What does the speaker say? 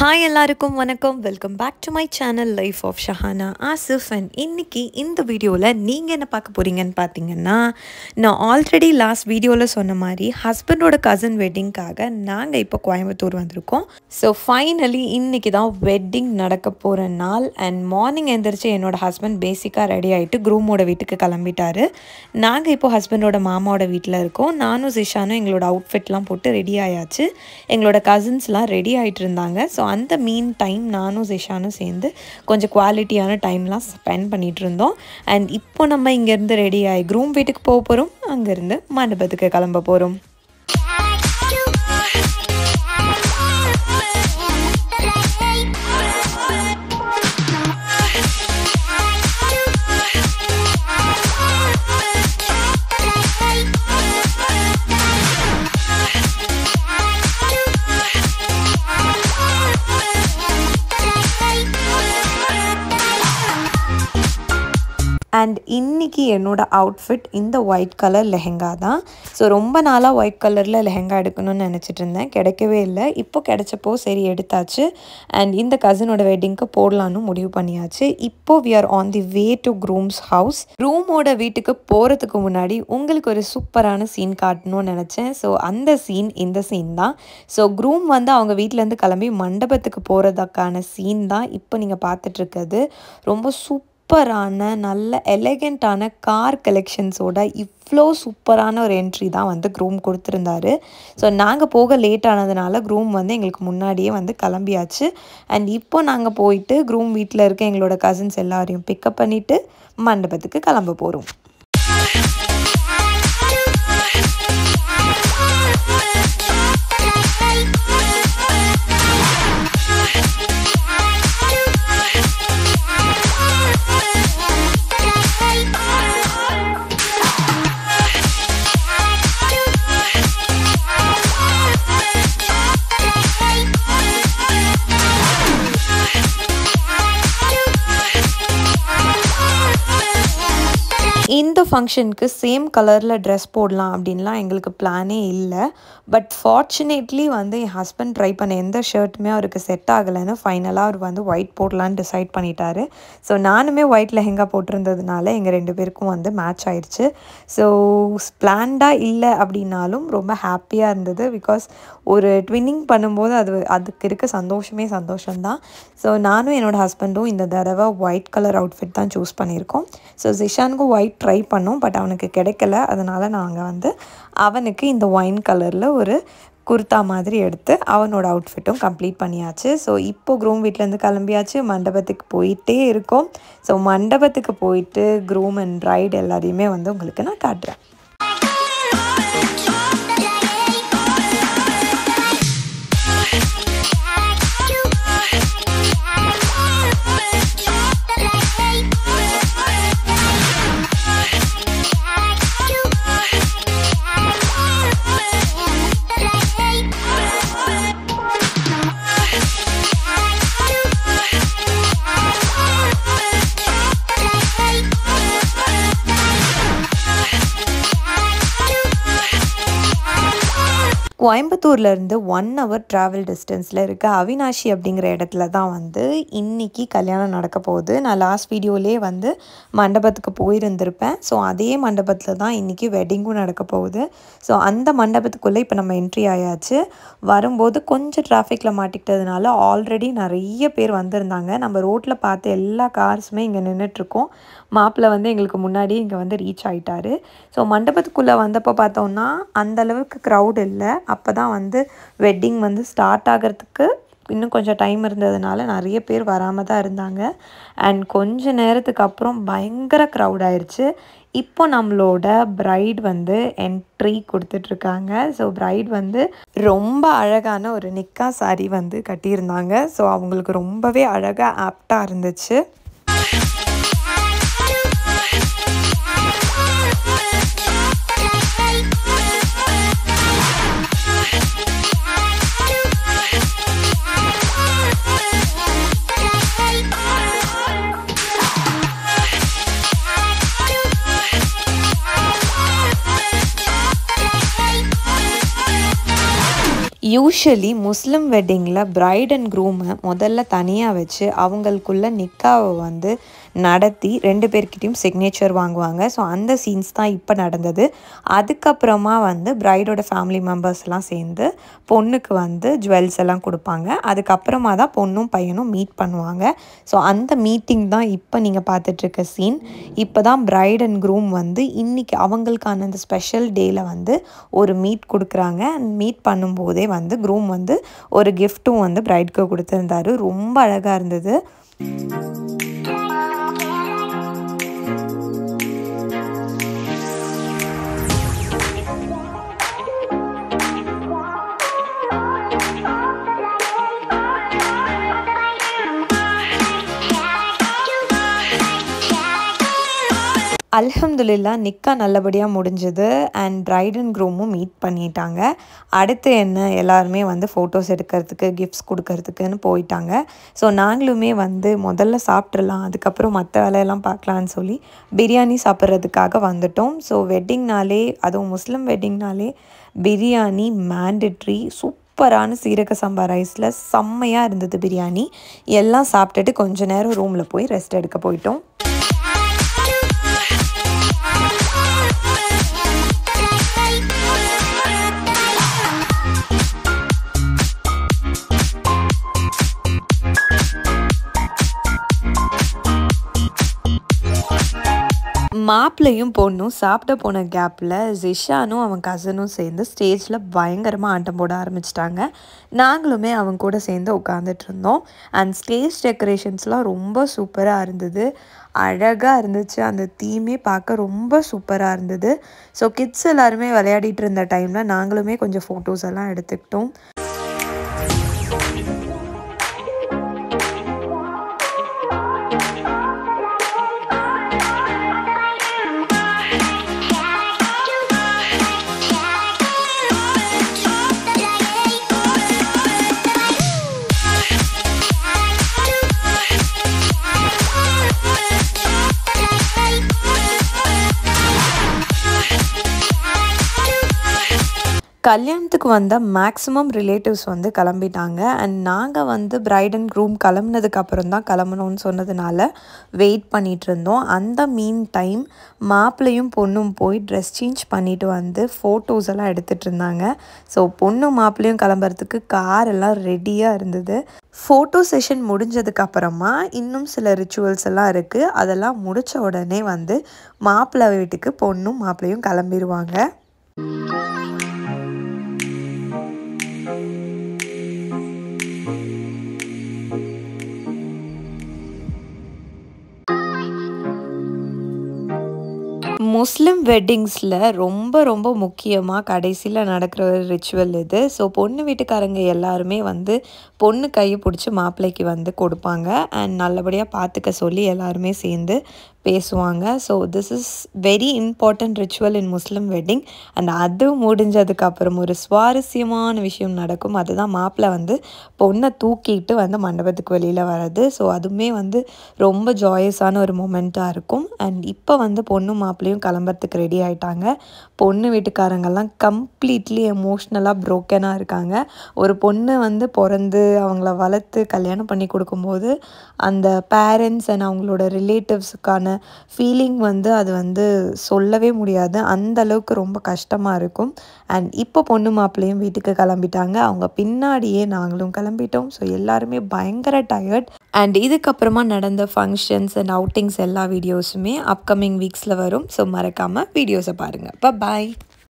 Hi எல்லாருக்கும் வணக்கம். Welcome back to my channel life of Shahana Asif. And இன்றைக்கி இந்த வீடியோவில் நீங்கள் என்ன பார்க்க போகிறீங்கன்னு பார்த்தீங்கன்னா, நான் ஆல்ரெடி லாஸ்ட் வீடியோவில் சொன்ன மாதிரி ஹஸ்பண்டோட கசின் வெட்டிங்க்காக நாங்கள் இப்போ கோயம்புத்தூர் வந்திருக்கோம். ஸோ ஃபைனலி இன்றைக்கி தான் வெட்டிங் நடக்க போகிற நாள். அண்ட் மார்னிங் எழுந்திரிச்சு என்னோடய ஹஸ்பண்ட் பேசிக்காக ரெடி ஆகிட்டு க்ரூமோட வீட்டுக்கு கிளம்பிட்டாரு. நாங்கள் இப்போ ஹஸ்பண்டோட மாமாவோட வீட்டில் இருக்கோம். நானும் ஜிஷானும் எங்களோட அவுட்ஃபிட்லாம் போட்டு ரெடி ஆயாச்சு. எங்களோட கசின்ஸ்லாம் ரெடி ஆகிட்டு இருந்தாங்க. ஸோ அந்த மீன் டைம் நானும் ஜிஷானும் சேர்ந்து கொஞ்சம் குவாலிட்டியான டைம்லாம் ஸ்பெண்ட் பண்ணிகிட்டு இருந்தோம். அண்ட் இப்போ நம்ம இங்கேருந்து ரெடி ஆகி க்ரூம் வீட்டுக்கு போக போகிறோம். அங்கேருந்து மண்டபத்துக்கு கிளம்ப போகிறோம். அண்ட் இன்றைக்கி என்னோடய அவுட்ஃபிட் இந்த ஒயிட் கலர் லெஹெங்கா தான். ஸோ ரொம்ப நாளாக ஒயிட் கலரில் லெஹெங்கா எடுக்கணும்னு நினச்சிட்டு இருந்தேன், கிடைக்கவே இல்லை. இப்போ கிடைச்சப்போ சரி எடுத்தாச்சு. அண்ட் இந்த கசினோட வெட்டிங்க்கு போடலான்னு முடிவு பண்ணியாச்சு. இப்போது we are on the way to groom's house. க்ரூமோட வீட்டுக்கு போகிறதுக்கு முன்னாடி உங்களுக்கு ஒரு சூப்பரான சீன் காட்டணும்னு நினச்சேன். ஸோ அந்த சீன் இந்த சீன் தான். ஸோ க்ரூம் அவங்க வீட்டிலேருந்து கிளம்பி மண்டபத்துக்கு போகிறதுக்கான சீன் தான் இப்போ நீங்கள் பார்த்துட்ருக்கிறது. ரொம்ப சூப்பரான நல்ல எலகெண்ட்டான கார் கலெக்ஷன்ஸோட இவ்வளோ சூப்பரான ஒரு என்ட்ரி தான் க்ரூம் கொடுத்துருந்தாரு. ஸோ நாங்கள் போக லேட் ஆனதுனால க்ரூம் எங்களுக்கு முன்னாடியே கிளம்பியாச்சு. அண்ட் இப்போ நாங்கள் போயிட்டு க்ரூம் வீட்டில் இருக்க எங்களோட கசின்ஸ் எல்லாரையும் பிக்கப் பண்ணிவிட்டு மண்டபத்துக்கு கிளம்ப போகிறோம். இந்த ஃபங்க்ஷனுக்கு சேம் கலரில் ட்ரெஸ் போடலாம் அப்படின்லாம் எங்களுக்கு பிளானே இல்லை. But fortunately N husband try பண்ண எந்த ஷர்ட்டுமே அவருக்கு செட் ஆகலைன்னு ஃபைனலாக அவர் ஒயிட் போடலான்னு டிசைட் பண்ணிட்டாரு. ஸோ நானுமே ஒயிட் லெஹெங்கா போட்டிருந்ததுனால எங்கள் ரெண்டு பேருக்கும் மேட்ச் ஆயிடுச்சு. ஸோ பிளான்டாக இல்லை அப்படின்னாலும் ரொம்ப ஹாப்பியாக இருந்தது. பிகாஸ் ஒரு ட்வின்னிங் பண்ணும்போது அதுக்கு இருக்க சந்தோஷம்தான். ஸோ நானும் என்னோடய ஹஸ்பண்டும் இந்த தடவை ஒயிட் கலர் அவுட்ஃபிட் தான் சூஸ் பண்ணியிருக்கோம். ஸோ ஜிஷானுக்கும் ஒயிட் ட்ரை பண்ணோம், பட் அவனுக்கு கிடைக்கல. அதனால் நாங்கள் அவனுக்கு இந்த ஒயின் கலரில் ஒரு குர்தா மாதிரி எடுத்து அவனோட அவுட்ஃபிட்டும் கம்ப்ளீட் பண்ணியாச்சு. ஸோ இப்போது க்ரூம் வீட்டிலேருந்து கிளம்பியாச்சு, மண்டபத்துக்கு போயிட்டே இருக்கோம். ஸோ மண்டபத்துக்கு போயிட்டு க்ரூம் அண்ட் ப்ரைட் எல்லாரையுமே உங்களுக்கு நான் காட்டுறேன். கோயம்புத்தூர்லேருந்து 1 hour ட்ராவல் டிஸ்டன்ஸில் இருக்க அவினாஷி அப்படிங்கிற இடத்துல தான் இன்றைக்கி கல்யாணம் நடக்க போகுது. நான் லாஸ்ட் வீடியோலேயே மண்டபத்துக்கு போயிருந்திருப்பேன். ஸோ அதே மண்டபத்தில் தான் இன்றைக்கி வெட்டிங்கும் நடக்க போகுது. ஸோ அந்த மண்டபத்துக்குள்ளே இப்போ நம்ம என்ட்ரி ஆயாச்சு. வரும்போது கொஞ்சம் டிராஃபிக்கில் மாட்டிக்கிட்டதுனால ஆல்ரெடி நிறைய பேர் வந்திருந்தாங்க. நம்ம ரோட்டில் பார்த்த எல்லா கார்ஸுமே இங்கே நின்றுட்டுருக்கோம். மாப்பிள்ளை எங்களுக்கு முன்னாடி இங்கே ரீச் ஆகிட்டாரு. ஸோ மண்டபத்துக்குள்ளே வந்தப்போ பார்த்தோன்னா அந்தளவுக்கு க்ரௌட் இல்லை. அப்போ தான் வெட்டிங் ஸ்டார்ட் ஆகிறதுக்கு இன்னும் கொஞ்சம் டைம் இருந்ததுனால நிறைய பேர் வராமல் தான் இருந்தாங்க. அண்ட் கொஞ்ச நேரத்துக்கு அப்புறம் பயங்கர க்ரௌட் ஆயிடுச்சு. இப்போ நம்மளோட ப்ரைட் என்ட்ரி கொடுத்துட்ருக்காங்க. ஸோ ப்ரைட் ரொம்ப அழகான ஒரு நிக்கா சாரி கட்டியிருந்தாங்க. ஸோ அவங்களுக்கு ரொம்பவே அழகாக ஆப்டாக இருந்துச்சு. யூஷுவலி முஸ்லிம் வெட்டிங்கில் பிரைட் அண்ட் க்ரூமை முதல்ல தனியாக வச்சு அவங்களுக்குள்ள நிக்காவை வந்து நடத்தி 2 பேர்கிட்டையும் சிக்னேச்சர் வாங்குவாங்க. ஸோ அந்த சீன்ஸ் தான் இப்போ நடந்தது. அதுக்கப்புறமா வந்து பிரைடோட ஃபேமிலி மெம்பர்ஸ்லாம் சேர்ந்து பொண்ணுக்கு வந்து ஜுவல்ஸ் எல்லாம் கொடுப்பாங்க. அதுக்கப்புறமா தான் பொண்ணும் பையனும் மீட் பண்ணுவாங்க. ஸோ அந்த மீட்டிங் தான் இப்போ நீங்கள் பார்த்துட்ருக்க சீன். இப்போ தான் பிரைட் அண்ட் க்ரூம் வந்து இன்றைக்கி அவங்களுக்கான அந்த ஸ்பெஷல் டேயில் வந்து ஒரு மீட் கொடுக்குறாங்க. மீட் பண்ணும்போதே வந்து க்ரூம் வந்து ஒரு கிஃப்ட்டும் வந்து பிரைட்க்கு கொடுத்துருந்தாரு. ரொம்ப அழகாக இருந்தது. அல்ஹம்துலில்லா நிக்கா நல்லபடியாக முடிஞ்சது. அண்ட் பிரைட் அண்ட் க்ரூமும் மீட் பண்ணிட்டாங்க. அடுத்து என்ன, எல்லாருமே வந்து ஃபோட்டோஸ் எடுக்கிறதுக்கு கிஃப்ட்ஸ் கொடுக்கறதுக்குன்னு போயிட்டாங்க. ஸோ நாங்களுமே வந்து முதல்ல சாப்பிட்றலாம், அதுக்கப்புறம் மற்ற வேலையெல்லாம் பார்க்கலான்னு சொல்லி பிரியாணி சாப்பிட்றதுக்காக வந்துட்டோம். ஸோ வெட்டிங்னாலே, அதுவும் முஸ்லீம் வெட்டிங்னாலே பிரியாணி மேண்டட்ரி. சூப்பரான சீரக சம்பா ரைஸில் செம்மையாக இருந்தது பிரியாணி. எல்லாம் சாப்பிட்டுட்டு கொஞ்ச நேரம் ரூமில் போய் ரெஸ்ட் எடுக்க போயிட்டோம். மாப்பிள்ளையும் பொண்ணும் சாப்பிட போன கேப்பில் ஜிஷானும் அவன் கசனும் சேர்ந்து ஸ்டேஜில் பயங்கரமாக ஆட்டம் போட ஆரம்பிச்சிட்டாங்க. நாங்களுமே அவங்க கூட சேர்ந்து உட்காந்துட்டு இருந்தோம். அண்ட் ஸ்டேஜ் டெக்கரேஷன்ஸ்லாம் ரொம்ப சூப்பராக இருந்தது, அழகாக இருந்துச்சு. அந்த தீமே பார்க்க ரொம்ப சூப்பராக இருந்தது. ஸோ கிட்ஸ் எல்லாருமே விளையாடிட்டு இருந்த டைமில் நாங்களுமே கொஞ்சம் ஃபோட்டோஸ் எல்லாம் எடுத்துக்கிட்டோம். கல்யாணத்துக்கு வந்த மேக்ஸிமம் ரிலேட்டிவ்ஸ் வந்து கிளம்பிட்டாங்க. அண்ட் நாங்கள் வந்து பிரைட் அண்ட் க்ரூம் கிளம்புனதுக்கப்புறம் தான் கிளம்பணும்னு சொன்னதுனால வெயிட் பண்ணிகிட்டு இருந்தோம். அந்த மீன் டைம் மாப்பிள்ளையும் பொண்ணும் போய் ட்ரெஸ் சேஞ்ச் பண்ணிவிட்டு வந்து ஃபோட்டோஸ் எல்லாம் எடுத்துகிட்டு இருந்தாங்க. ஸோ பொண்ணும் மாப்பிள்ளையும் கிளம்புறதுக்கு கார் எல்லாம் ரெடியாக இருந்தது. ஃபோட்டோ செஷன் முடிஞ்சதுக்கப்புறமா இன்னும் சில ரிச்சுவல்ஸ் எல்லாம் இருக்குது. அதெல்லாம் முடித்த உடனே வந்து மாப்பிள்ளை வீட்டுக்கு பொண்ணும் மாப்பிள்ளையும் கிளம்பிடுவாங்க. முஸ்லிம் வெட்டிங்ஸில் ரொம்ப ரொம்ப முக்கியமாக கடைசியில் நடக்கிற ஒரு ரிச்சுவல் இது. ஸோ பொண்ணு வீட்டுக்காரங்க எல்லாருமே வந்து பொண்ணு கையை பிடிச்சி மாப்பிள்ளைக்கு வந்து கொடுப்பாங்க. அண்ட் நல்லபடியாக பார்த்துக்க சொல்லி எல்லாருமே சேர்ந்து பேசுவாங்க. So this is very important ritual in Muslim wedding. And அது முடிஞ்சதுக்கப்புறம் ஒரு சுவாரஸ்யமான விஷயம் நடக்கும். அதுதான் மாப்பிள்ளை வந்து பொண்ணை தூக்கிட்டு வந்து மண்டபத்துக்கு வெளியில் வர்றது. ஸோ அதுவுமே வந்து ரொம்ப ஜாயஸான ஒரு மொமெண்ட்டாக இருக்கும். அண்ட் இப்போ வந்து பொண்ணும் மாப்பிள்ளையும் கிளம்புறதுக்கு ரெடி ஆகிட்டாங்க. பொண்ணு வீட்டுக்காரங்கெல்லாம் கம்ப்ளீட்லி எமோஷ்னலாக ப்ரோக்கனாக இருக்காங்க. ஒரு பொண்ணு வந்து பிறந்து அவங்கள வளர்த்து கல்யாணம் பண்ணி கொடுக்கும்போது அந்த பேரண்ட்ஸ் அண்ட் அவங்களோட ரிலேட்டிவ்ஸுக்கான ஃபீலிங் வந்து அது வந்து சொல்லவே முடியாது. அந்த அளவுக்கு ரொம்ப கஷ்டமாக இருக்கும். அண்ட் இப்போ பொண்ணு மாப்பிள்ளையும் வீட்டுக்கு கிளம்பிட்டாங்க. அவங்க பின்னாடியே நாங்களும் கிளம்பிட்டோம். ஸோ எல்லாருமே பயங்கர டயர்ட். அண்ட் இதுக்கப்புறமா நடந்த ஃபங்க்ஷன்ஸ் அண்ட் அவுட்டிங்ஸ் எல்லா வீடியோஸுமே அப்கமிங் வீக்ஸில் வரும். ஸோ மறக்காமல் வீடியோஸை பாருங்கள். பாய்.